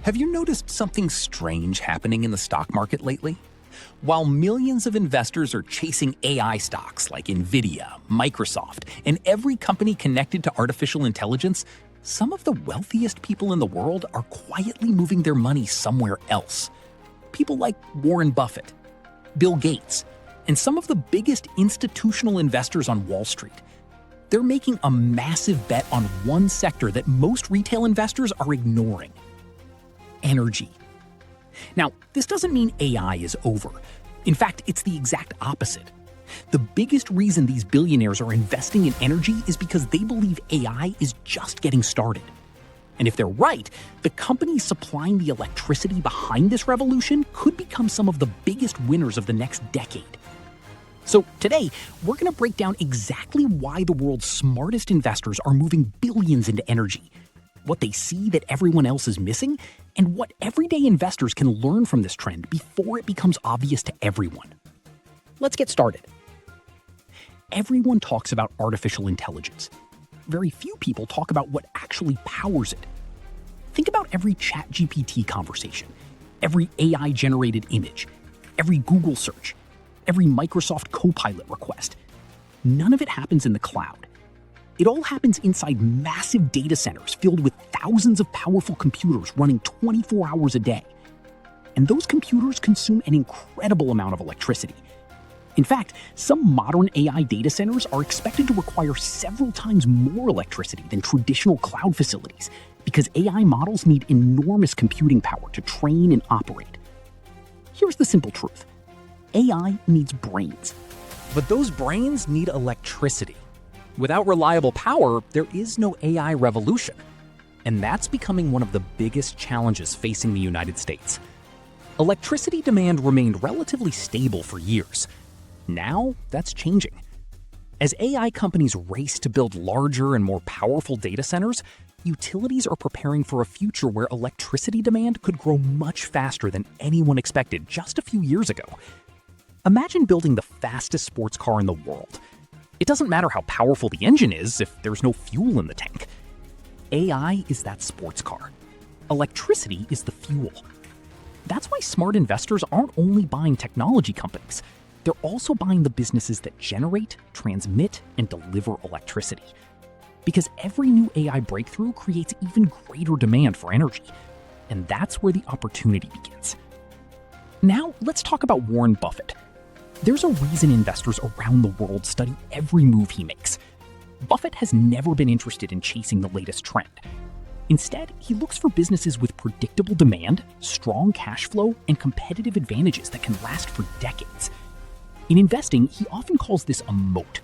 Have you noticed something strange happening in the stock market lately? While millions of investors are chasing AI stocks like Nvidia, Microsoft, and every company connected to artificial intelligence, some of the wealthiest people in the world are quietly moving their money somewhere else. People like Warren Buffett, Bill Gates, and some of the biggest institutional investors on Wall Street. They're making a massive bet on one sector that most retail investors are ignoring: energy. Now, this doesn't mean AI is over. In fact, it's the exact opposite. The biggest reason these billionaires are investing in energy is because they believe AI is just getting started. And if they're right, the companies supplying the electricity behind this revolution could become some of the biggest winners of the next decade. So today, we're going to break down exactly why the world's smartest investors are moving billions into energy, what they see that everyone else is missing, and what everyday investors can learn from this trend before it becomes obvious to everyone. Let's get started. Everyone talks about artificial intelligence. Very few people talk about what actually powers it. Think about every ChatGPT conversation, every AI-generated image, every Google search, every Microsoft Copilot request. None of it happens in the cloud. It all happens inside massive data centers filled with thousands of powerful computers running 24 hours a day. And those computers consume an incredible amount of electricity. In fact, some modern AI data centers are expected to require several times more electricity than traditional cloud facilities because AI models need enormous computing power to train and operate. Here's the simple truth: AI needs brains. But those brains need electricity. Without reliable power, there is no AI revolution. And that's becoming one of the biggest challenges facing the United States. Electricity demand remained relatively stable for years. Now, that's changing. As AI companies race to build larger and more powerful data centers, utilities are preparing for a future where electricity demand could grow much faster than anyone expected just a few years ago. Imagine building the fastest sports car in the world. It doesn't matter how powerful the engine is if there's no fuel in the tank. AI is that sports car. Electricity is the fuel. That's why smart investors aren't only buying technology companies. They're also buying the businesses that generate, transmit, and deliver electricity. Because every new AI breakthrough creates even greater demand for energy. And that's where the opportunity begins. Now, let's talk about Warren Buffett. There's a reason investors around the world study every move he makes. Buffett has never been interested in chasing the latest trend. Instead, he looks for businesses with predictable demand, strong cash flow, and competitive advantages that can last for decades. In investing, he often calls this a moat.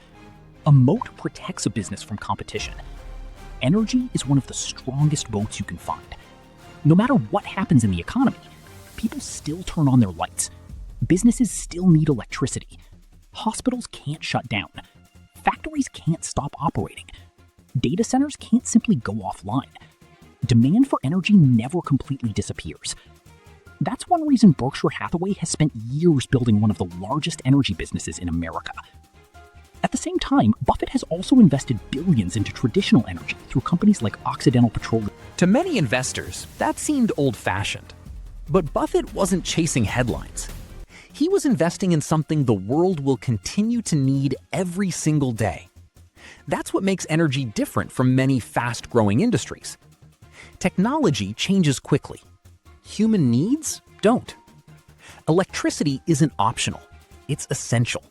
A moat protects a business from competition. Energy is one of the strongest moats you can find. No matter what happens in the economy, people still turn on their lights. Businesses still need electricity. Hospitals can't shut down. Factories can't stop operating. Data centers can't simply go offline. Demand for energy never completely disappears. That's one reason Berkshire Hathaway has spent years building one of the largest energy businesses in America. At the same time, Buffett has also invested billions into traditional energy through companies like Occidental Petroleum. To many investors, that seemed old-fashioned. But Buffett wasn't chasing headlines. He was investing in something the world will continue to need every single day. That's what makes energy different from many fast-growing industries. Technology changes quickly. Human needs don't. Electricity isn't optional. It's essential.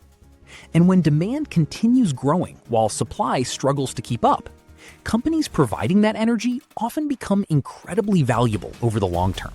And when demand continues growing while supply struggles to keep up, companies providing that energy often become incredibly valuable over the long term.